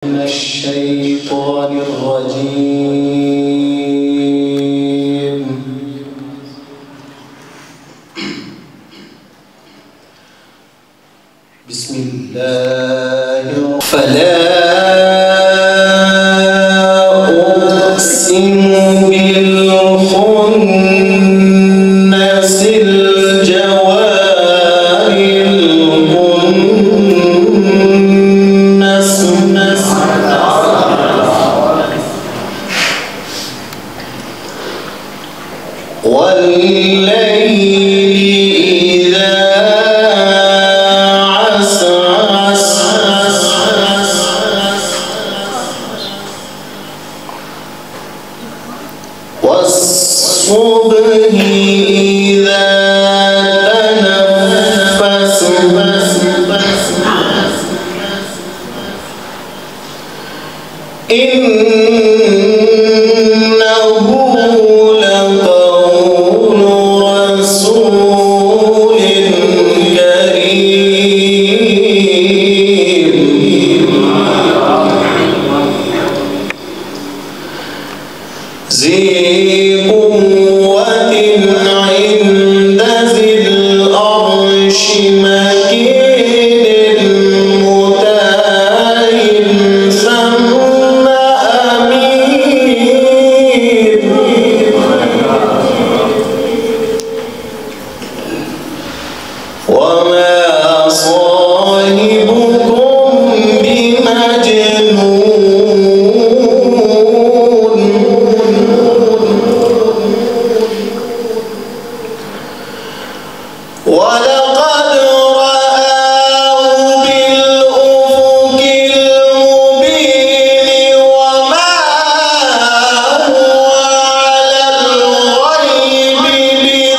من الشيطان الرجيم. بسم الله. فلا أقسم بالخنس الجوار الكنس والليل إذا عسعس والصبح إذا تنفس إنه لقول رسول كريم ذي قوة عند ذي العرش مكين مطاع ثم أمين وما صاحبكم بمجنون ولقد رآه بالأفق المبين وما هو على الغيب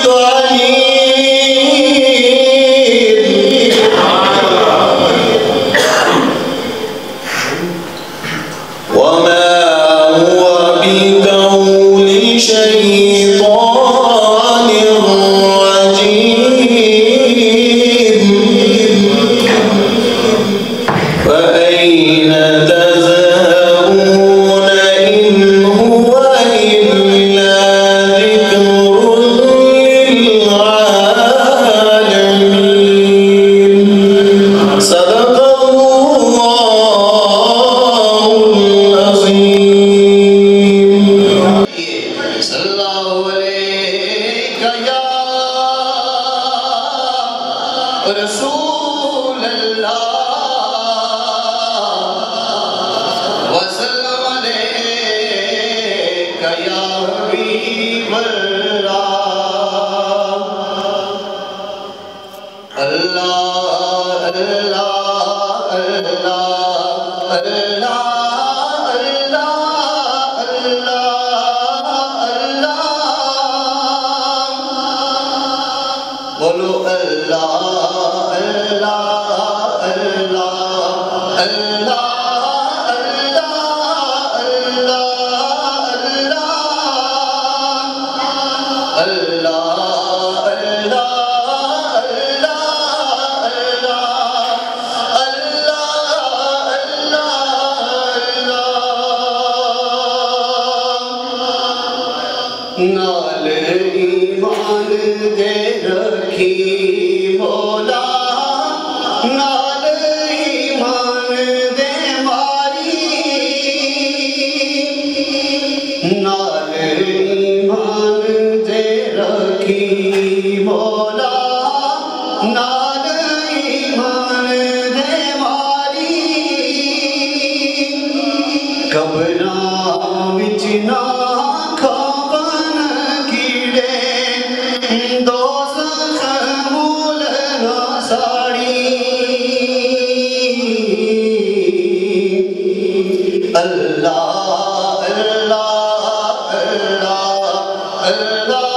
بضنين وما هو بقول شيطان رجيم فأين تذهبون إن هو إلا ذكر للعالمين صدق الله العظيم. صلى الله عليك يا رسول الله وسلم عليك يا حبيب الله. الله الله الله الله الله بولو اللہ اللہ اللہ اللہ اللہ اللہ نال ایمان دے رکھی مولا نال ایمان دے ماری نال ایمان دے رکھی مولا نال ایمان دے ماری قبراں وچ نہ اللہ اللہ اللہ اللہ اللہ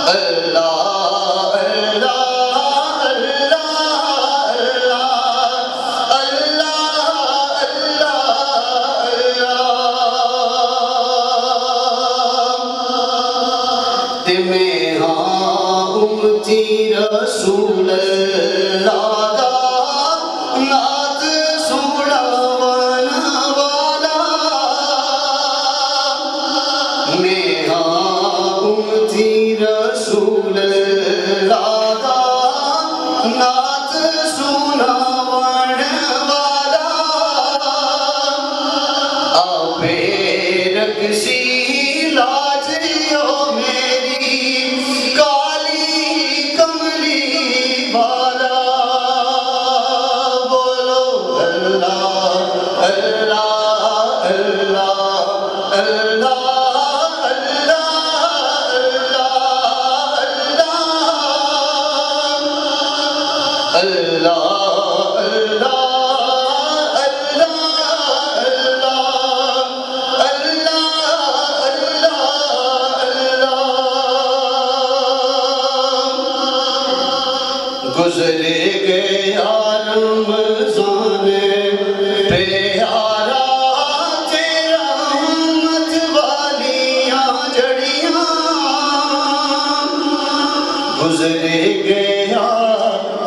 اللہ اللہ رسول اللہ دا نات سونا وانا والا میں امتی رسول اللہ دا نات سونا وانا والا آپے رکسی لاجیو میری کالی کملی والا بولو اللہ اللہ اللہ اللہ گزر گیا رمضان پیارا تیرا رحمت والیاں جڑیاں گزر گیا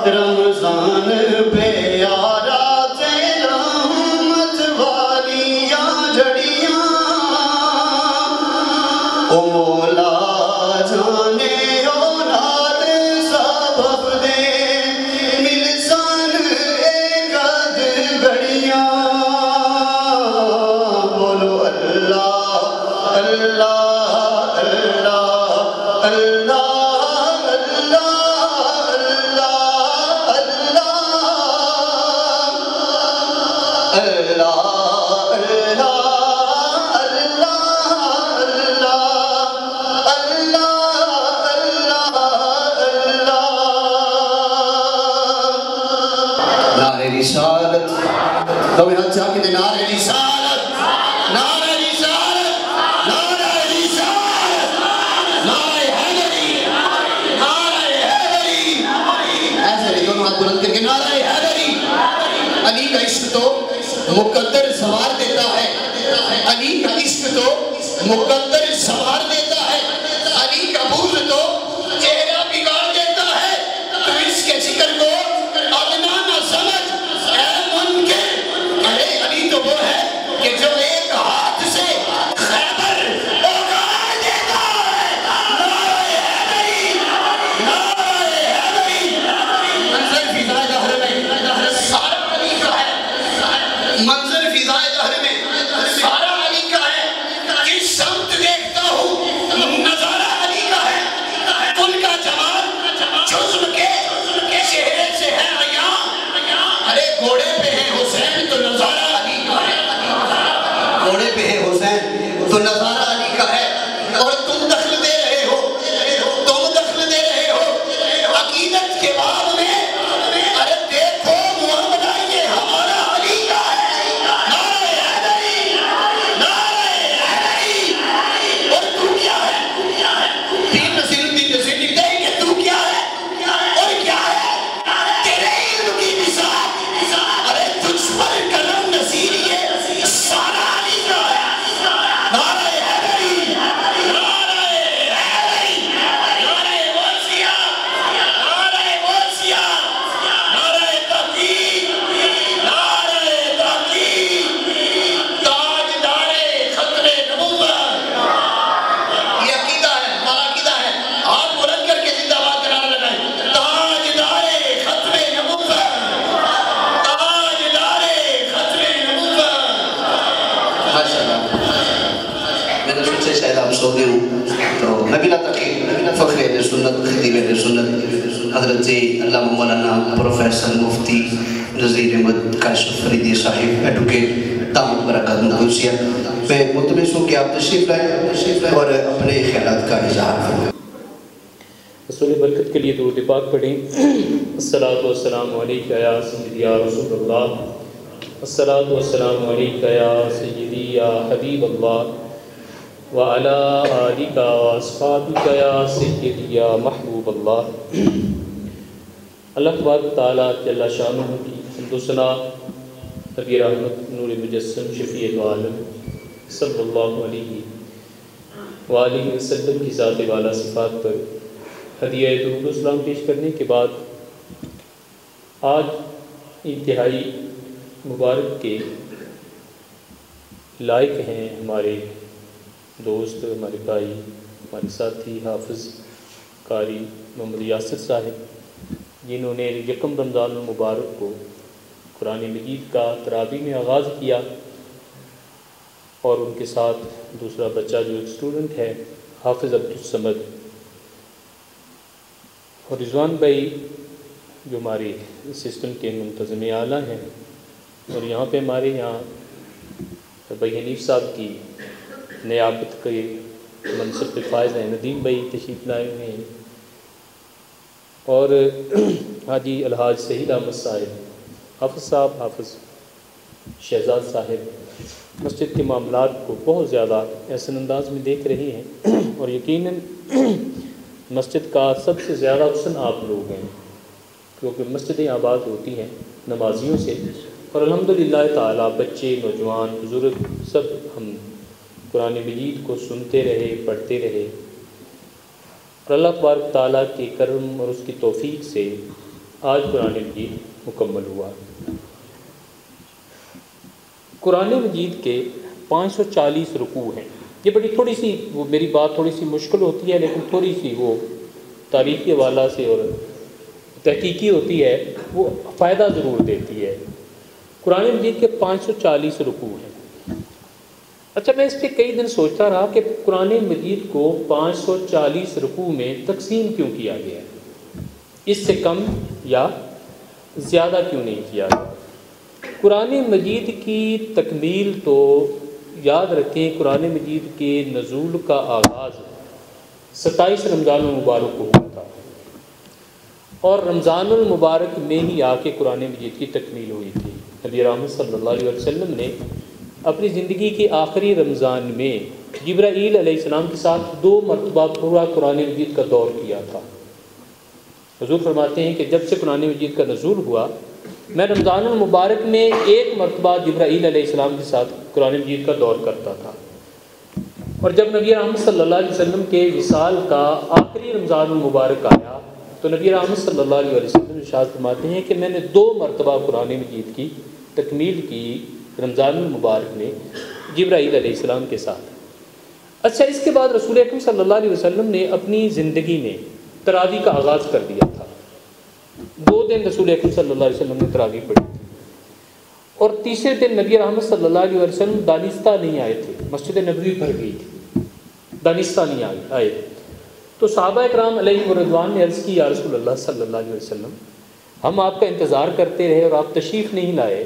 رمضان پیارا تیرا رحمت والیاں جڑیاں او مولا جانے او نال سبب دے ملسان ایک اد گھڑیاں بولو اللہ اللہ اللہ اللہ رسالت تو میں ہاتھ چاہتے ہیں نعرہ رسالت نعرہ رسالت نعرہ رسالت نعرہ حیدری نعرہ حیدری ایسے نہیں دونوں ہاتھ بلند کر کے نعرہ حیدری علی کا عشق تو مقدر سوار دیتا ہے علی کا عشق تو مقدر سوار دیتا ہے علی کا بغض تو چہرہ بگاڑ دیتا ہے تو اس کے ذکر کو ادنا نہ سمجھ اے منکر ارے علی تو وہ ہے کہ جو ایک ہاتھ سے خیبر اگاڑ دیتا ہے نعرہ حیدری نعرہ حیدری منظر فضائے دہر میں سارا علی کا ہے منظر فضائے دہر میں سارا علی کا ہے جس سمت دیکھتا ہوں نظارہ علی کا ہے ان کا جمال جزم کے چہرے سے ہے عیاں ارے گھوڑے پہ ہے حسین تو نظارہ علی کا ہے گھوڑے پہ ہے حسین تو نظارہ علی کا ہے اور تم دخل دے رہے ہو عقیدت کے بعد میں ارے دیکھو محمد آئیے ہمارا علی کا ہے نعرہ حیدری نعرہ حیدری اور تو کیا ہے تین نصیر لکھتے ہیں کہ تو کیا ہے اور کیا ہے تیرے علم کی مثال ارے تجھ پر قلم نصیر یہ سارا علی کا ہے نعرہ حیدری نعرہ حیدری نعرہ غوثیہ نعرہ غوثیہ نعرہ تحقیق نعرہ تحقیق تاجدار ختم نبوت یہ عقیدہ ہے ہمارا عقیدہ ہے ہاتھ بلند کر کے زندہ باد کا نعرہ لگائیں تاجدار ختم نبوت تاجدار ختم نبوت ماشاءاللہ میں نے سوچے شاید آپ سو گئے ہوں تو نبیلہ تقیر فخر اہل سنت خطیب اہل سنت حضرت علامہ مولانا پروفیسر مفتی نذیر احمد کاشف فریدی صاحب ایڈوکیٹ دامت برکات قدسیہ میں ملتمس ہوں کہ آپ تشریف لائیں اور اپنے خیالات کا اظہار فرمائیں رسول برکت کے لیے درود پاک پڑھیں الصلاۃ والسلام علیکہ یا سیدی یا رسول اللہ الصلاۃ والسلام علیکہ یا سیدی یا حبیب اللہ وعلی آلک واصحابک یا سیدی یا محبوب اللہ اللہ تبارک تعالیٰ جل شانہ کی حمد و ثنا نبی رحمت نور مجسم شفیع العالم صلی اللہ علیہ وآلہ وسلم کی ذات والا صفات پر ہدیہ درود و سلام پیش کرنے کے بعد آج انتہائی مبارک کے لائق ہیں ہمارے دوست، ہمارے بھائی، ہمارے ساتھی حافظ قاری محمد یاسر صاحب، جنہوں نے یکم رمضان المبارک کو قرآن مجید کا تراویح میں آغاز کیا، اور ان کے ساتھ دوسرا بچہ جو ایک اسٹوڈنٹ ہے حافظ عبدالصمد، اور رضوان بھائی جو ہمارے سسٹم کے منتظم اعلیٰ ہیں، اور یہاں پہ ہمارے یہاں بھائی حنیف صاحب کی نیابت کے منصب پہ فائز ہیں ندیم بھائی تشریف لائے ہوئے ہیں، اور حاجی الحاج سہیل احمد صاحب، حافظ صاحب، حافظ شہزاد صاحب مسجد کے معاملات کو بہت زیادہ احسن انداز میں دیکھ رہے ہیں، اور یقیناً مسجد کا سب سے زیادہ حسن آپ لوگ ہیں، کیونکہ مسجدیں آباد ہوتی ہیں نمازیوں سے، اور الحمدللہ تعالیٰ بچے، نوجوان، بزرگ سب ہم قرآن مجید کو سنتے رہے، پڑھتے رہے، اور اللہ تبارک تعالیٰ کے کرم اور اس کی توفیق سے آج قرآن مجید مکمل ہوا۔ قرآن مجید کے 540 رکوع ہیں۔ یہ بڑی تھوڑی سی وہ میری بات تھوڑی سی مشکل ہوتی ہے، لیکن تھوڑی سی وہ تاریخی حوالہ سے اور تحقیقی ہوتی ہے، وہ فائدہ ضرور دیتی ہے۔ قرآن مجید کے 540 رکوع ہیں۔ اچھا، میں اس پہ کئی دن سوچتا رہا کہ قرآن مجید کو 540 رکوع میں تقسیم کیوں کیا گیا ہے، اس سے کم یا زیادہ کیوں نہیں کیا گیا۔ قرآن مجید کی تکمیل تو یاد رکھیں، قرآن مجید کے نزول کا آغاز 27 رمضان المبارک کو ہوا تھا، اور رمضان المبارک میں ہی آ کے قرآن مجید کی تکمیل ہوئی تھی۔ نبی رحمت صلی اللہ علیہ وسلم نے اپنی زندگی کے آخری رمضان میں جبرائیل علیہ السلام کے ساتھ 2 مرتبہ پورا قرآن مجید کا دور کیا تھا۔ حضور فرماتے ہیں کہ جب سے قرآن مجید کا نزول ہوا، میں رمضان المبارک میں 1 مرتبہ جبرائیل علیہ السلام کے ساتھ قرآن مجید کا دور کرتا تھا، اور جب نبی رحمت صلی اللہ علیہ وسلم کے وصال کا آخری رمضان المبارک آیا تو نبی رحمت صلی اللہ علیہ وسلم ارشاد فرماتے ہیں کہ میں نے 2 مرتبہ قرآن مجید کی تکمیل کی رمضان المبارک میں جبرائیل علیہ السلام کے ساتھ۔ اچھا، اس کے بعد رسول اکرم صلی اللہ علیہ وسلم نے اپنی زندگی میں تراویح کا آغاز کر دیا تھا۔ 2 دن رسول اکرم صلی اللہ علیہ وسلم نے تراویح پڑھی تھی، اور تیسرے دن نبی رحمت صلی اللہ علیہ وسلم دانستہ نہیں آئے تھے، مسجد نبوی بھر گئی تھی، دانستہ نہیں آئے۔ تو صحابہ اکرام علیہم رضوان نے عرض کی، یا رسول اللہ صلی اللہ علیہ وسلم، ہم آپ کا انتظار کرتے رہے اور آپ تشریف نہیں لائے۔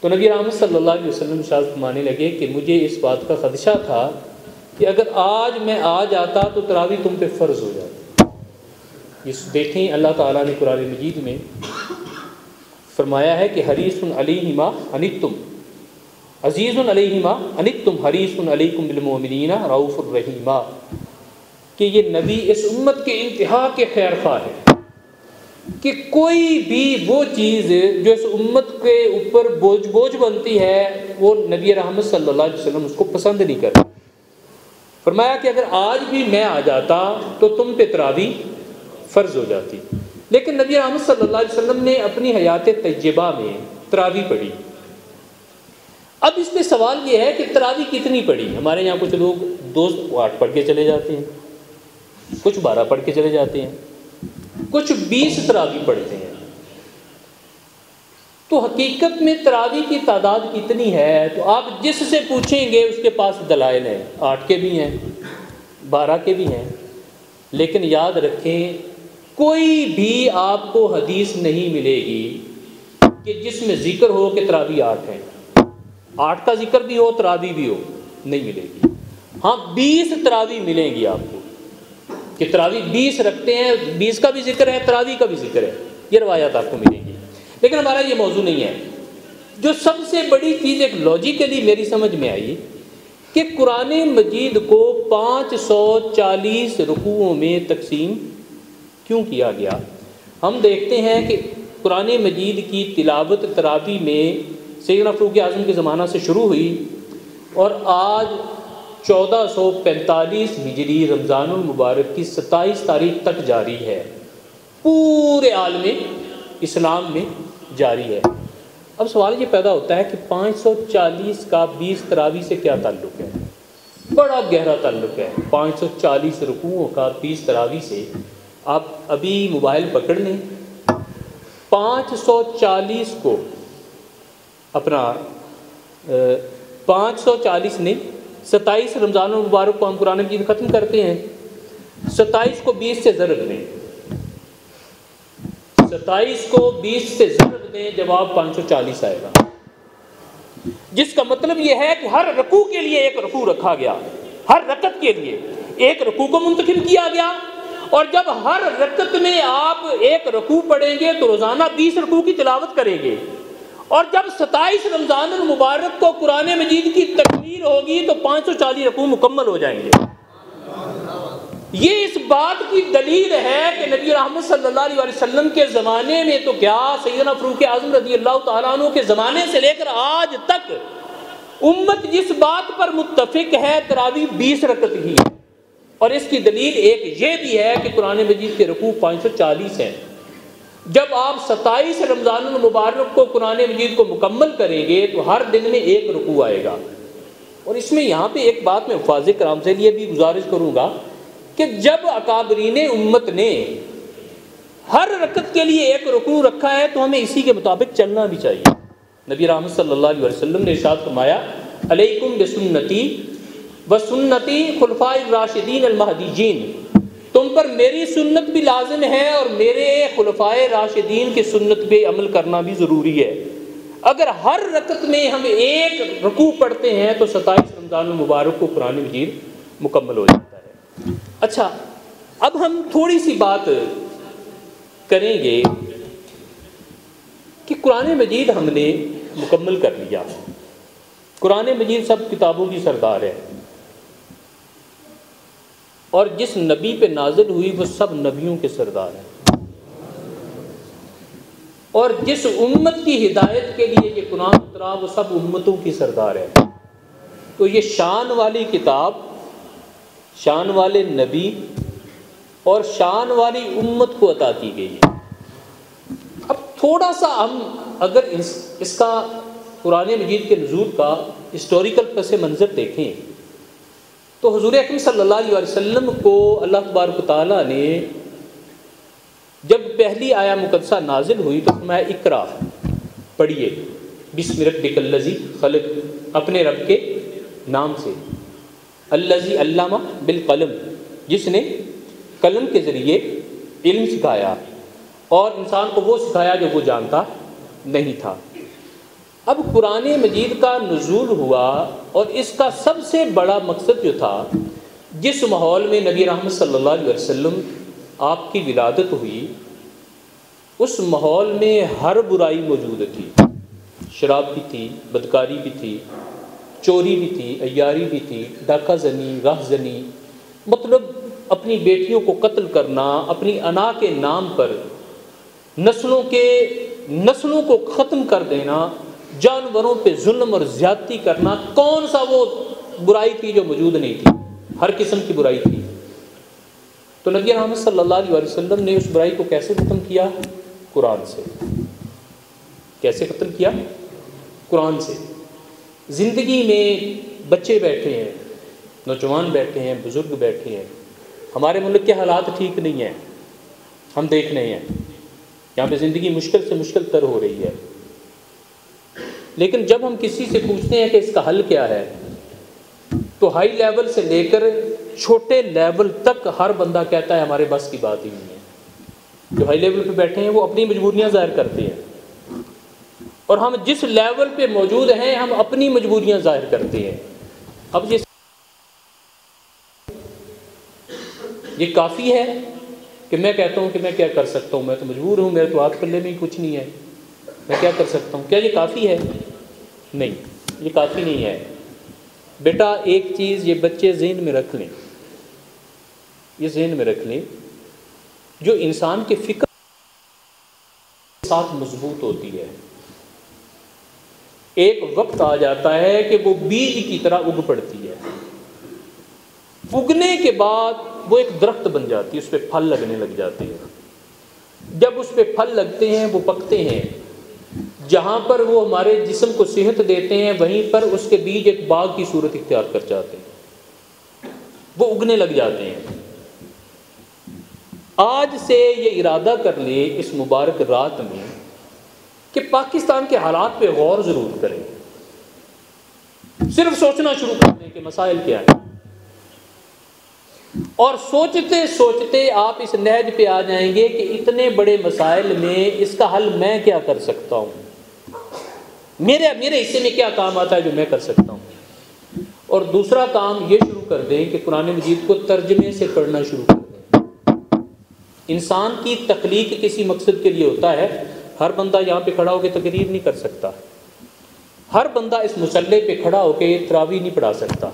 تو نبی رحمت صلی اللہ علیہ وسلم ارشاد فرمانے لگے کہ مجھے اس بات کا خدشہ تھا کہ اگر آج میں آ جاتا تو تراویح تم پہ فرض ہو جاتی۔ اس دیکھیں، اللہ تعالیٰ نے قرآن مجید میں فرمایا ہے کہ حریص علیہ ما عنتم عزیز علیہ ما عنتم حریص علیکم بالمؤمنین رؤوف الرحیم، کہ یہ نبی اس امت کے انتہا کے خیر خواہ ہے، کہ کوئی بھی وہ چیز جو اس امت کے اوپر بوجھ بنتی ہے وہ نبی رحمت صلی اللہ علیہ وسلم اس کو پسند نہیں کرتا۔ فرمایا کہ اگر آج بھی میں آ جاتا تو تم پہ تراویح فرض ہو جاتی، لیکن نبی رحمت صلی اللہ علیہ وسلم نے اپنی حیات طیبہ میں تراویح پڑھی۔ اب اس پہ سوال یہ ہے کہ تراویح کتنی پڑھی؟ ہمارے یہاں کچھ لوگ 8 پڑھ کے چلے جاتے ہیں، کچھ 12 پڑھ کے چلے جاتے ہیں، کچھ 20 تراویح پڑھتے ہیں۔ تو حقیقت میں تراویح کی تعداد کتنی ہے؟ تو آپ جس سے پوچھیں گے اس کے پاس دلائل ہیں، 8 کے بھی ہیں، 12 کے بھی ہیں، لیکن یاد رکھیں کوئی بھی آپ کو حدیث نہیں ملے گی کہ جس میں ذکر ہو کہ تراویح 8 ہیں، 8 کا ذکر بھی ہو تراویح بھی ہو، نہیں ملے گی۔ ہاں 20 تراویح ملیں گی آپ کو کہ تراویح 20 رکھتے ہیں، 20 کا بھی ذکر ہے، تراویح کا بھی ذکر ہے، یہ روایات آپ کو ملیں گی، لیکن ہمارا یہ موضوع نہیں ہے۔ جو سب سے بڑی چیز ایک لاجیکلی میری سمجھ میں آئی کہ قرآن مجید کو 540 رکوعوں میں تقسیم کیوں کیا گیا۔ ہم دیکھتے ہیں کہ قرآن مجید کی تلاوت تراویح میں سیدنا فاروق اعظم کے زمانہ سے شروع ہوئی، اور آج 1445 ہجری رمضان المبارک کی 27 تاریخ تک جاری ہے، پورے عالم اسلام میں جاری ہے۔ اب سوال یہ پیدا ہوتا ہے کہ 540 کا 20 تراویح سے کیا تعلق ہے؟ بڑا گہرا تعلق ہے 540 رکوعوں کا 20 تراویح سے۔ آپ ابھی موبائل پکڑ لیں، 540 کو اپنا 540 نہیں 27 رمضان المبارک کو ہم قرآن مجید ختم کرتے ہیں، 27 کو 20 سے ضرب دیں، 27 کو 20 سے ضرب دیں، جواب 540 آئے گا، جس کا مطلب یہ ہے کہ ہر رکوع کے لیے ایک رکوع رکھا گیا، ہر رکعت کے لیے ایک رکوع کو منتخب کیا گیا، اور جب ہر رکعت میں آپ ایک رکوع پڑھیں گے تو روزانہ 20 رکوع کی تلاوت کریں گے، اور جب 27 رمضان المبارک کو قرآن مجید کی تکمیل ہوگی تو 540 رکوع مکمل ہو جائیں گے۔ یہ اس بات کی دلیل ہے کہ نبی رحمت صلی اللہ علیہ وسلم کے زمانے میں تو کیا سیدنا فاروق اعظم رضی اللہ تعالیٰ عنہ کے زمانے سے لے کر آج تک امت جس بات پر متفق ہے تراویح 20 رکعت ہی ہے، اور اس کی دلیل ایک یہ بھی ہے کہ قرآن مجید کے رکوع 540 ہیں۔ جب آپ 27 رمضان المبارک کو قرآن مجید کو مکمل کریں گے تو ہر دن میں ایک رکوع آئے گا۔ اور اس میں یہاں پہ ایک بات میں حفاظ کرام سے لیے بھی گزارش کروں گا کہ جب اکابرین امت نے ہر رکعت کے لیے ایک رکوع رکھا ہے تو ہمیں اسی کے مطابق چلنا بھی چاہیے۔ نبی رحمت صلی اللہ علیہ وسلم نے ارشاد فرمایا علیکم بسنتی وسنتی خلفاء الراشدین المہدیین، تم پر میری سنت بھی لازم ہے اور میرے خلفاء راشدین کی سنت پہ عمل کرنا بھی ضروری ہے۔ اگر ہر رکعت میں ہم ایک رکوع پڑھتے ہیں تو 27 رمضان المبارک کو قرآن مجید مکمل ہو جاتا ہے۔ اچھا، اب ہم تھوڑی سی بات کریں گے کہ قرآن مجید ہم نے مکمل کر لیا، قرآن مجید سب کتابوں کی سردار ہے، اور جس نبی پہ نازل ہوئی وہ سب نبیوں کے سردار ہیں، اور جس امت کی ہدایت کے لیے یہ قرآن اترا وہ سب امتوں کی سردار ہے۔ تو یہ شان والی کتاب، شان والے نبی اور شان والی امت کو عطا کی گئی ہے۔ اب تھوڑا سا ہم اگر اس کا قرآن مجید کے نزول کا ہسٹوریکل پس منظر دیکھیں تو حضور اکرم صلی اللہ علیہ وسلم کو اللہ تبارک و تعالیٰ نے جب پہلی آیا مقدسہ نازل ہوئی تو فرمایا اقرا، پڑھیے، بسم ربک الذی خلق، اپنے رب کے نام سے، الذی علم بالقلم، جس نے قلم کے ذریعے علم سکھایا اور انسان کو وہ سکھایا جو وہ جانتا نہیں تھا۔ اب قرآن مجید کا نزول ہوا اور اس کا سب سے بڑا مقصد جو تھا، جس ماحول میں نبی رحمت صلی اللہ علیہ وسلم آپ کی ولادت ہوئی اس ماحول میں ہر برائی موجود تھی، شراب بھی تھی، بدکاری بھی تھی، چوری بھی تھی، عیاری بھی تھی، ڈاکہ زنی، راہ زنی، مطلب اپنی بیٹیوں کو قتل کرنا، اپنی انا کے نام پر نسلوں کو ختم کر دینا، جانوروں پہ ظلم اور زیادتی کرنا، کون سا وہ برائی تھی جو موجود نہیں تھی؟ ہر قسم کی برائی تھی۔ تو نبی رحمت صلی اللہ علیہ وسلم نے اس برائی کو کیسے ختم کیا؟ قرآن سے۔ کیسے ختم کیا؟ قرآن سے۔ زندگی میں بچے بیٹھے ہیں، نوجوان بیٹھے ہیں، بزرگ بیٹھے ہیں، ہمارے ملک کے حالات ٹھیک نہیں ہیں، ہم دیکھ رہے ہیں یہاں پہ زندگی مشکل سے مشکل تر ہو رہی ہے، لیکن جب ہم کسی سے پوچھتے ہیں کہ اس کا حل کیا ہے تو ہائی لیول سے لے کر چھوٹے لیول تک ہر بندہ کہتا ہے ہمارے بس کی بات ہی نہیں ہے۔ جو ہائی لیول پہ بیٹھے ہیں وہ اپنی مجبوریاں ظاہر کرتے ہیں، اور ہم جس لیول پہ موجود ہیں ہم اپنی مجبوریاں ظاہر کرتے ہیں۔ اب یہ کافی ہے کہ میں کہتا ہوں کہ میں کیا کر سکتا ہوں، میں تو مجبور ہوں، میرے تو ہاتھ پلے میں ہی کچھ نہیں ہے، میں کیا کر سکتا ہوں؟ کیا یہ کافی ہے؟ نہیں، یہ کافی نہیں ہے۔ بیٹا ایک چیز یہ بچے ذہن میں رکھ لیں، یہ ذہن میں رکھ لیں، جو انسان کے فکر کے ساتھ مضبوط ہوتی ہے، ایک وقت آ جاتا ہے کہ وہ بیج کی طرح اگ پڑتی ہے، اگنے کے بعد وہ ایک درخت بن جاتی ہے، اس پہ پھل لگنے لگ جاتے ہیں۔ جب اس پہ پھل لگتے ہیں وہ پکتے ہیں، جہاں پر وہ ہمارے جسم کو صحت دیتے ہیں وہیں پر اس کے بیج ایک باغ کی صورت اختیار کر جاتے ہیں، وہ اگنے لگ جاتے ہیں۔ آج سے یہ ارادہ کر لے اس مبارک رات میں کہ پاکستان کے حالات پہ غور ضرور کریں، صرف سوچنا شروع کر دیں کہ مسائل کیا ہیں، اور سوچتے سوچتے آپ اس نہج پہ آ جائیں گے کہ اتنے بڑے مسائل میں اس کا حل میں کیا کر سکتا ہوں، میرے حصے میں کیا کام آتا ہے جو میں کر سکتا ہوں۔ اور دوسرا کام یہ شروع کر دیں کہ قرآن مجید کو ترجمے سے پڑھنا شروع کر دیں۔ انسان کی تخلیق کسی مقصد کے لیے ہوتا ہے، ہر بندہ یہاں پہ کھڑا ہو کے تقریر نہیں کر سکتا، ہر بندہ اس مصلی پہ کھڑا ہو کے تراویح نہیں پڑھا سکتا،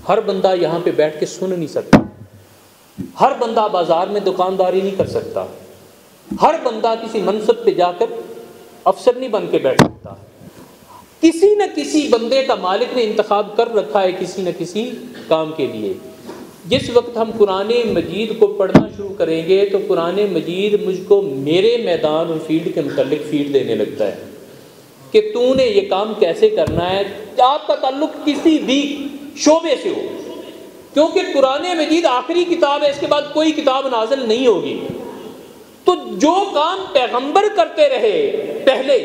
ہر بندہ یہاں پہ بیٹھ کے سن نہیں سکتا، ہر بندہ بازار میں دکانداری نہیں کر سکتا، ہر بندہ کسی منصب پہ جا کر افسر نہیں بن کے بیٹھ سکتا۔ کسی نہ کسی بندے کا مالک نے انتخاب کر رکھا ہے کسی نہ کسی کام کے لیے۔ جس وقت ہم قرآن مجید کو پڑھنا شروع کریں گے تو قرآن مجید مجھ کو میرے میدان اور فیلڈ کے متعلق فیڈ دینے لگتا ہے کہ تو نے یہ کام کیسے کرنا ہے۔ آپ کا تعلق کسی بھی شعبے سے ہو، کیونکہ قرآن مجید آخری کتاب ہے، اس کے بعد کوئی کتاب نازل نہیں ہوگی، تو جو کام پیغمبر کرتے رہے پہلے،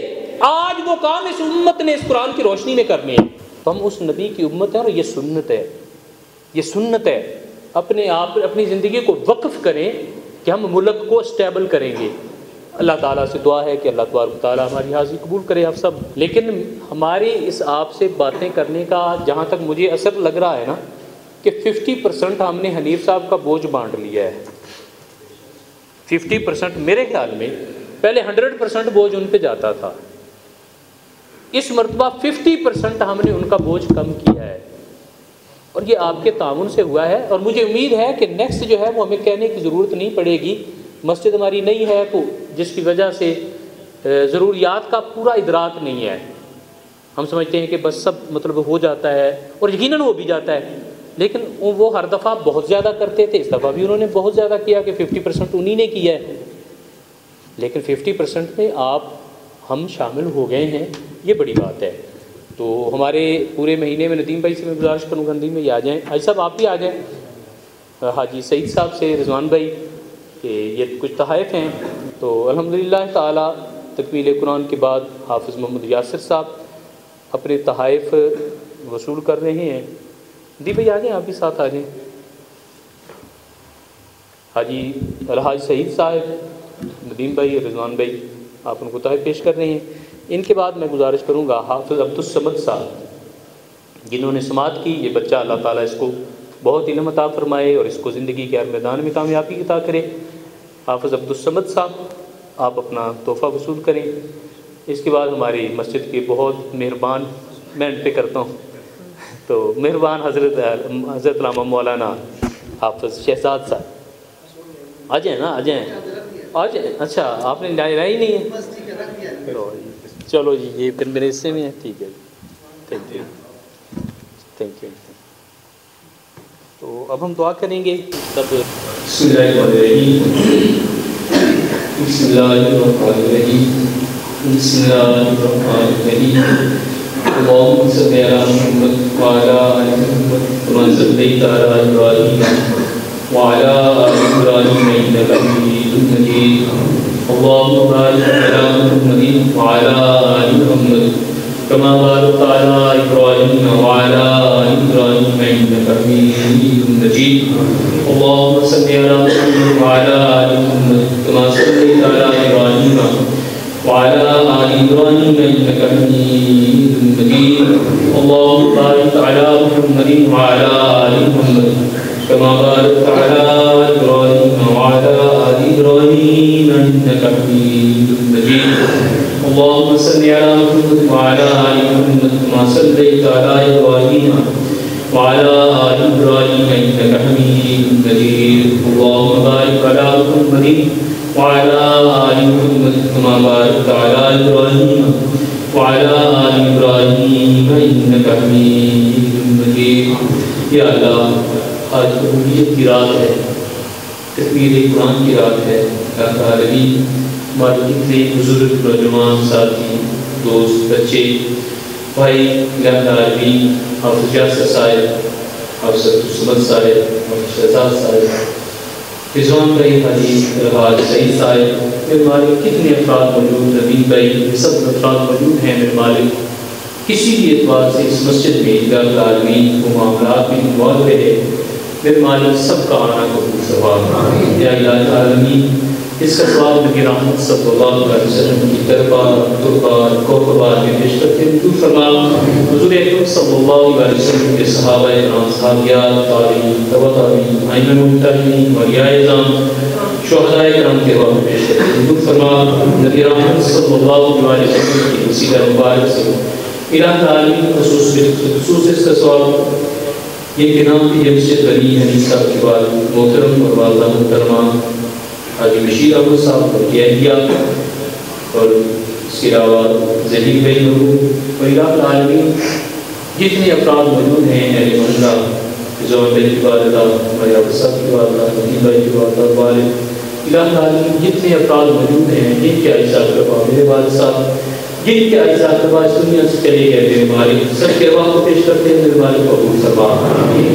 آج وہ کام اس امت نے اس قرآن کی روشنی میں کرنے ہیں۔ تو ہم اس نبی کی امت ہے اور یہ سنت ہے، یہ سنت ہے۔ اپنے آپ اپنی زندگی کو وقف کریں کہ ہم ملک کو اسٹیبل کریں گے۔ اللہ تعالیٰ سے دعا ہے کہ اللہ تبارک تعالیٰ ہماری حاضری قبول کرے آپ سب۔ لیکن ہماری اس آپ سے باتیں کرنے کا جہاں تک مجھے اثر لگ رہا ہے نا کہ 50% ہم نے حنیف صاحب کا بوجھ بانٹ لیا ہے۔ 50% میرے خیال میں، پہلے 100% بوجھ ان پہ جاتا تھا، اس مرتبہ 50% ہم نے ان کا بوجھ کم کیا ہے، اور یہ آپ کے تعاون سے ہوا ہے۔ اور مجھے امید ہے کہ نیکسٹ جو ہے وہ ہمیں کہنے کی ضرورت نہیں پڑے گی۔ مسجد ہماری نئی ہے تو جس کی وجہ سے ضروریات کا پورا ادراک نہیں ہے، ہم سمجھتے ہیں کہ بس سب مطلب ہو جاتا ہے، اور یقیناً ہو بھی جاتا ہے، لیکن وہ ہر دفعہ بہت زیادہ کرتے تھے، اس دفعہ بھی انہوں نے بہت زیادہ کیا کہ 50% انہی نے کیا ہے، لیکن 50% میں آپ ہم شامل ہو گئے ہیں، یہ بڑی بات ہے۔ تو ہمارے پورے مہینے میں ندیم بھائی سے میں گزارش کروں گا ندیم بھائی آ جائیں، حاجی صاحب آپ بھی آ جائیں، حاجی سعید صاحب سے رضوان بھائی کہ یہ کچھ تحائف ہیں۔ تو الحمدللہ تعالیٰ تکمیل قرآن کے بعد حافظ محمد یاسر صاحب اپنے تحائف وصول کر رہے ہیں۔ ندیم بھائی آ جائیں، آپ بھی ساتھ آ جائیں۔ حاجی الحاج سعید صاحب، ندیم بھائی، رضوان بھائی آپ ان کو تحائف پیش کر رہے ہیں۔ ان کے بعد میں گزارش کروں گا حافظ عبدالصمد صاحب، جنہوں نے سماعت کی، یہ بچہ اللہ تعالیٰ اس کو بہت علم عطا فرمائے اور اس کو زندگی کے ہر میدان میں کامیابی عطا کرے۔ حافظ عبدالصمد صاحب آپ اپنا تحفہ وصول کریں۔ اس کے بعد ہماری مسجد کے بہت مہربان، میں ان پہ کرتا ہوں تو مہربان حضرت علامہ مولانا حافظ شہزاد صاحب آ جائیں نا، آ جائیں آ جائیں۔ اچھا آپ نے لایا ہی نہیں ہے، چلو جی یہ پھر میرے حصے میں ہے، ٹھیک ہے، تھینک یو تھینک یو۔ تو اب ہم دعا کریں گے تب۔ بسم اللہ الرحمن الرحیم، بسم اللہ الرحمن الرحیم، بسم اللہ الرحمن الرحیم، اللہم صلی علی محمد وعلی آل محمد کما صلیت علی ابراہیم وعلی آل ابراہیم انک حمید مجید، اللہم بارک علی محمد وعلی آل محمد کما بارکت علی ابراہیم وعلی آل ابراہیم انک حمید مجید، اللہم صلی علی محمد وعلی آل محمد کما صلیت علی ابراہیم وعلى آل إبراهيم إنك حميد مجيد، اللهم بارك على محمد وعلى آل محمد كما باركت على إبراهيم وعلى آل إبراهيم إنك حميد مجيد، اللهم صل على محمد وعلى آل محمد كما صليت على إبراهيم وعلى آل إبراهيم إنك حميد مجيد، اللهم بارك على محمد وعلى آل محمد كما باركت على إبراهيم وعلى آل إبراهيم إنك حميد مجيد۔ یا اللہ آج قبولیت کی رات ہے، تکبیر قرآن کی رات ہے۔ اللہ العالمین ہمارے کتنے بزرگ نوجوان ساتھی دوست بچے بھائی اللہ العالمین حافظ یاسر صاحب، حافظ عبدالصمد صاحب، حافظ شہزاد صاحب، رضوان بھائی حاجی الحاج سعید صاحب، میرے مالک کتنے افراد موجود، نبی بھائی، یہ سب افراد موجود ہیں میرے مالک۔ کسی بھی اعتبار سے اس مسجد میں اللہ العالمین کو معاملات میں انوالو رہے، میرے مالک سب کا آنا قبول فرما۔ یا اللہ العالمین اس کا ثواب نبی رحمت صلی اللہ علیہ وسلم کی دربار دربار کوکبار میں پیش کرتے ہوئے فرما۔ حضور اکرم صلی اللہ علیہ وسلم کے صحابہ کرام، صحابیات، تابعین، تبع تابعین، ائمہ مجتہدین، اولیاء اعظام، شہداء کرام کے حوالے میں پیش کرتے ہوئے فرما۔ نبی رحمت صلی اللہ علیہ وسلم کی وسیلہ مبارک سے الہ العالمین خصوص اس کا ثواب یہ کہ نام کی مسجد غنی حنیف صاحب کے بعد محترم اور والدہ محترمہ حاجی بشیر احمد صاحب اور اہلیہ اور اس کے علاوہ ظہیر بھائی نور اور الہ العالمین جتنے افراد موجود ہیں اہل محلہ، رضوان بھائی کی والدہ، ہمارے عبد صاحب کی والدہ، ندیم بھائی کی والدہ، والد الہ العالمین جتنے افراد موجود ہیں جن کے اجزاء کروا میرے والد صاحب جن کے اجزاء کروا اس دنیا سے چلے گئے میرے مالک سب کے ارواح کو پیش کرتے ہیں میرے مالک کو قبول فرما،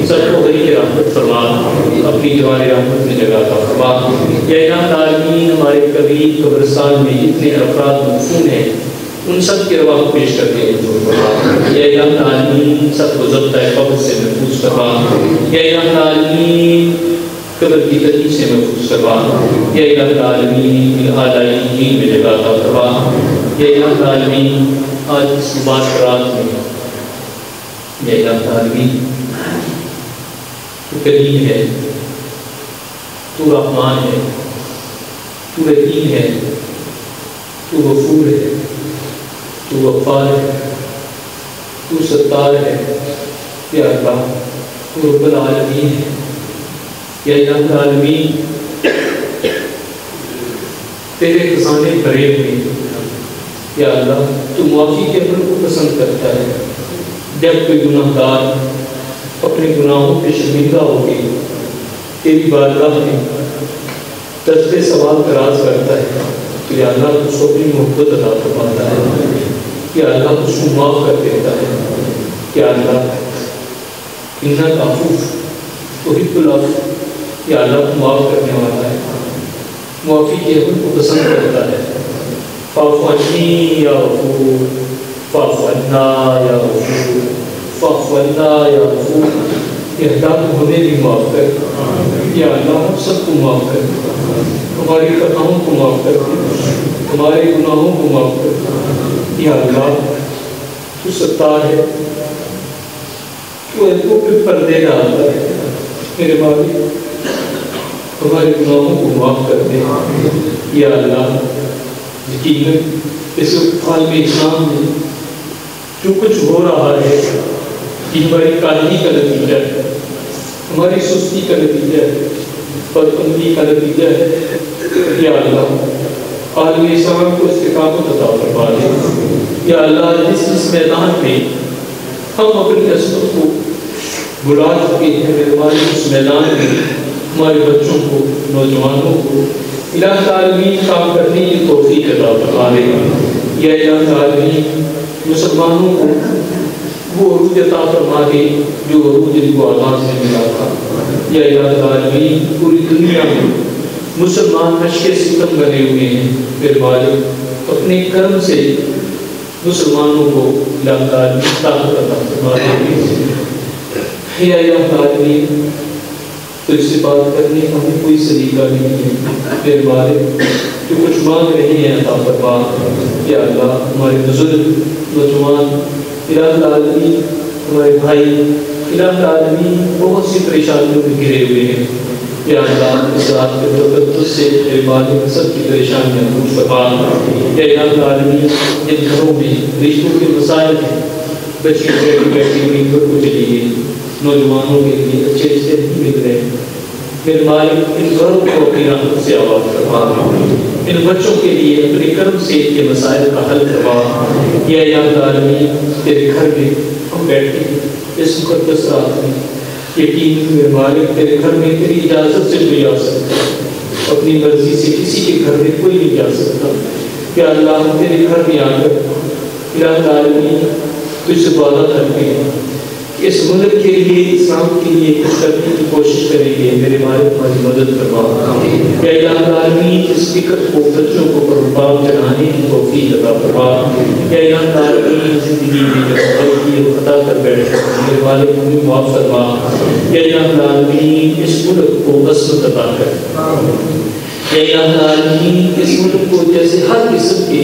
سب کو غنی کی رحمت فرما، اپنی جوان رحمت میں جگہ عطا فرما۔ یا الہ العالمین ہمارے قبیل قبرستان میں جتنے افراد مدفون ہیں ان سب کے ارواح کو پیش کرتے ہیں قبول فرما۔ یا الہ العالمین سب کو ضبطۂ قبر سے محفوظ فرما۔ یا الہ العالمین قبر کی تنگی سے محفوظ فرما۔ یا الہ العالمین اعلیٰ دین میں جگہ عطا فرما۔ یا الہ العالمین آج اس مبارک رات میں یا الہ العالمین تو کریم ہے، تو رحمان ہے، تو رحیم ہے، تو غفور ہے، تو غفار ہے، تو ستار ہے۔ یا اللہ تو رب العالمین ہے۔ یا الہ العالمین تیرے خزانے بھرے ہوئے ہیں۔ یا اللہ تو معافی کے عمل کو پسند کرتا ہے۔ جب کوئی گناہ گار اپنے گناہوں پہ شرمندہ ہو کے تیری بارگاہ میں دست سوال دراز کرتا ہے تو یا اللہ اس کو اپنی محبت عطا فرماتا ہے۔ یا اللہ اس کو معاف کر دیتا ہے۔ یا اللہ انک عفو تحب العفو، یا اللہ معاف کرنے والا ہے، معافی کے عمل کو پسند کرتا ہے۔ فاعف عنی یا غفور، فاعف عنا یا غفور، فاعف عنا یا غفور۔ یا اللہ تو ہمیں بھی معاف کر، یا اللہ ہم سب کو معاف کر، ہماری خطاؤں کو معاف کر، ہمارے گناہوں کو معاف کر۔ یا اللہ تو ستار ہے، تو ایسوں پہ پردے ڈالتا ہے، میرے مالک ہمارے گناہوں کو معاف کر دے۔ یا اللہ یقیناً اس عالم اسلام میں جو کچھ ہو رہا ہے یہ ہماری کاہلی کا نتیجہ ہے، ہماری سستی کا نتیجہ ہے، بدعملی کا نتیجہ ہے۔ یا اللہ عالم اسلام کو استقامت عطا فرما دے۔ یا اللہ جس میدان میں ہم اپنی عصمت کو بلا چکے ہیں میرے مالک اس میدان میں ہمارے بچوں کو، نوجوانوں کو الہ العالمین کام کرنے کی توفیق عطا فرما دے۔ یا الہ العالمین مسلمانوں کو وہ عروج عطا فرما دے جو عروج ان کو آغاز سے ملا تھا۔ یا الہ العالمین پوری دنیا میں مسلمان نشے ستم بنے ہوئے ہیں میرے مالک اپنے کرم سے مسلمانوں کو الہ العالمین طاقت عطا فرما دے۔ یا الہ العالمین تو اس سے بات کرنے کا ہمیں کوئی سلیقہ نہیں ہے میرے مالک، جو کچھ مانگ رہے ہیں عطا فرما۔ یا اللہ ہمارے بزرگ نوجوان الہ العالمین ہمارے بھائی الہ العالمین بہت سی پریشانیوں میں گھرے ہوئے ہیں۔ یا اللہ اس رات کے تقدس سے میرے مالک سب کی پریشانیاں دور فرما۔ یا الہ العالمین جن گھروں میں رشتوں کے مسائل ہیں، بچی بیٹھی ہوئی گھر کو چلی گئی، نوجوانوں کے لیے اچھے رشتے نہیں مل رہے ہیں، میرے مالک ان گھروں کو اپنی رحمت سے آباد فرما، ان بچوں کے لیے اپنے کرم سے ان کے مسائل کا حل فرما۔ یا الہ العالمین تیرے گھر میں ہم بیٹھے اس مقدس رات میں یقین میرے مالک تیرے گھر میں تیری اجازت سے کوئی آ سکتا ہے، اپنی مرضی سے کسی کے گھر میں کوئی نہیں جا سکتا۔ کہ اللہ ہم تیرے گھر میں آ کر الہ العالمین تجھ سے وعدہ کرتے ہیں کہ اس ملک کے لیے، اسلام کے لیے کچھ کرنے کی کوشش کریں گے۔ میرے مالک ہماری مدد فرما، یا الہ العالمین اس فکر کو، بچوں کو قربان چڑھانے کی توفیق عطا فرما۔ یا الہ العالمین زندگی میں جو غلطی خطا کر بیٹھے میرے مالک ہمیں معاف فرما۔ یا الہ العالمین اس ملک کو عصمت عطا کر۔ یا الہ العالمین اس ملک کو جیسے ہر قسم کے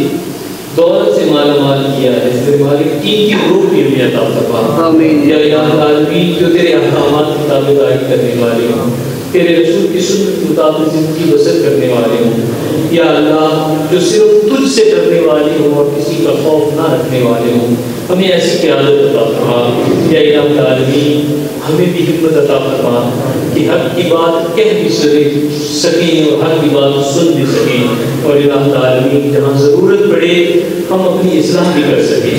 دولت سے مالا مال کیا ہے میرے مالک کی روح بھی ہمیں عطا فرما۔ یا الہ العالمین جو تیرے احکامات کی تابع داری کرنے والے ہوں، تیرے رسول کی سنت کے مطابق زندگی بسر کرنے والے ہوں، یا اللہ جو صرف تجھ سے ڈرنے والے ہوں اور کسی کا خوف نہ رکھنے والے ہوں، ہمیں ایسی قیادت عطا فرما۔ یا الہ العالمین ہمیں بھی ہمت عطا فرما کہ حق کی بات کہہ بھی سکیں اور حق کی بات سن بھی سکیں، اور الہ العالمین جہاں ضرورت پڑے ہم اپنی اصلاح بھی کر سکیں۔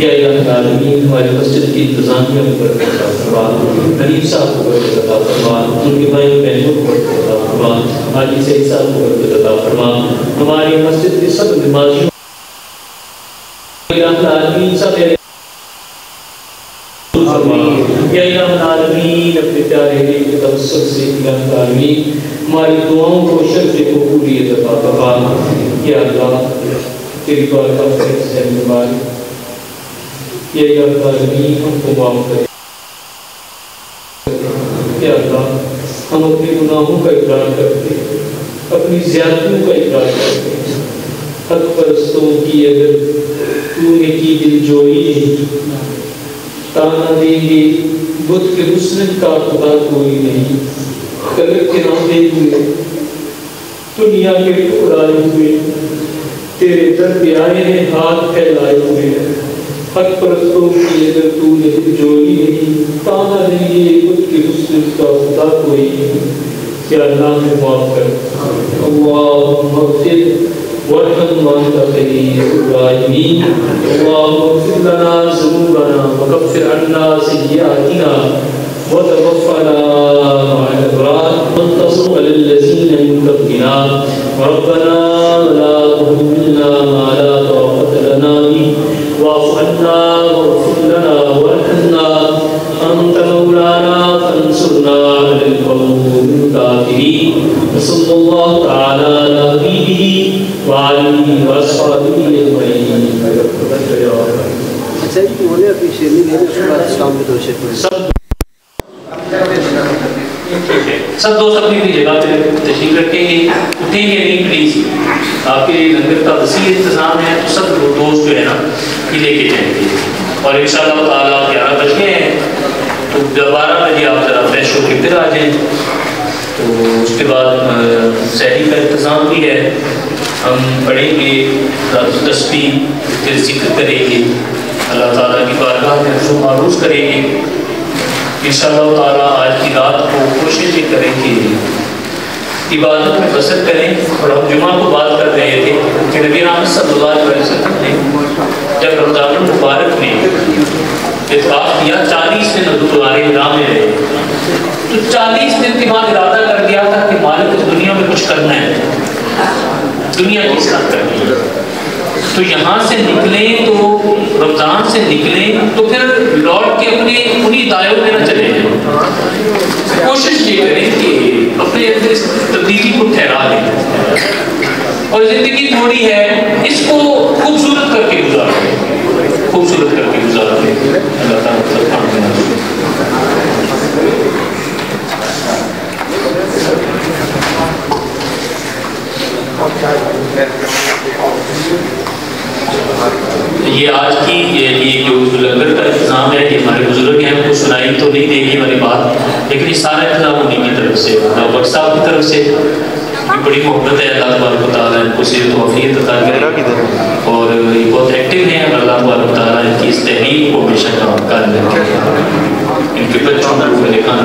یا الہ العالمین ہمارے مسجد کی انتظامیہ کو برکت عطا فرما، حنیف صاحب کو برکت عطا فرما، ان کے بھائی بہنوں کو برکت عطا فرما، حاجی سعید صاحب کو برکت عطا فرما، ہماری مسجد کے سب نمازیوں الہ العالمین سب یا الہ العالمین اپنے پیارے نبی کے توسل سے الہ العالمین ہماری دعاؤں کو شرف قبولیت عطا فرما۔ یا اللہ تیری بارگاہ سے ہماری یا الہ العالمین ہم کو معاف کرے۔ یا اللہ ہم اپنے گناہوں کا اقرار کرتے، اپنی زیادتیوں کا اقرار کرتے، حق پرستوں کی اگر تو نے کی دل جوئی تانا دیں گے، بت کے حسن کا خدا کوئی نہیں، قدر کے نامے ہوئے دنیا کے ٹکرائے ہوئے تیرے در پہ آئے ہیں ہاتھ پھیلائے ہوئے، حق پرستوں کی اگر تو نے دل جوئی نہیں تانا دیں گے، بت کے حسن کا خدا کوئی نہیں۔ یا اللہ میں معاف کر، اللہم اغفر وارحم وانت خیر الراحمین، اللہم اغفر لنا ذنوبنا وکفر عنا سیئاتنا وتوفنا مع الابرار وانتصر على الذین من قبلنا ربنا لا تحملنا ما لا طاقة لنا به واعف عنا واغفر لنا وارحمنا انت مولانا فانصرنا على القوم الكافرين۔ وصلى الله تعالى على نبيه وعلى آله وأصحابه أجمعين۔ سب دوست اپنی اپنی جگہ پہ تشریف رکھیں گے، اٹھیں گے نہیں پلیز، آپ کے لنگر کا وسیع انتظام ہے تو سب دوست جو ہے نا یہ لے کے جائیں گے، اور انشاءاللہ تعالیٰ 11 بج گئے ہیں تو 12 بجے آپ ذرا فریش ہو کے پھر آ جائیں، تو اس کے بعد سحری کا انتظام بھی ہے، ہم پڑھیں گے تسبیح، پھر ذکر کریں گے، اللہ تعالیٰ کی بارگاہ میں عرض و معروض کریں گے انشاءاللہ تعالیٰ۔ آج کی رات کو کوشش یہ کریں کہ عبادت میں بسر کریں، اور ہم جمعہ کو بات کر رہے تھے کہ نبی رحمت صلی اللہ علیہ وسلم نے جب رمضان المبارک میں اعتکاف کیا 40 دن دوبارے نام میں رہے، تو 40 دن کے بعد ارادہ کر دیا تھا کہ مالک اس دنیا میں کچھ کرنا ہے، دنیا کی اصلاح کرنی ہے، تو یہاں سے نکلیں تو رمضان سے نکلیں تو پھر لوٹ کے اپنے انہی دائروں میں نہ چلے جائیں، کوشش یہ کریں کہ اپنے اندر اس تبدیلی کو ٹھہرا لیں، اور زندگی تھوڑی ہے اس کو خوبصورت کر کے گزاریں، خوبصورت کر کے گزاریں۔ اللہ تعالیٰ یہ آج کی یہ جو لنگر کا انتظام ہے، یہ ہمارے بزرگ ہیں، ہم کو سنائی تو نہیں دے گی والی بات، لیکن یہ سارا انتظام انہیں کی طرف سے، ڈاکٹر صاحب کی طرف سے بڑی محبت ہے، اللہ تبارک و تعالیٰ ان کو صحت و عافیت عطا کرے، اور یہ بہت ایکٹیو ہیں، اللہ تبارک و تعالیٰ ان کی اس تحریک کو ہمیشہ کام کر رہے ہیں، ان کے بچوں کو لکھانا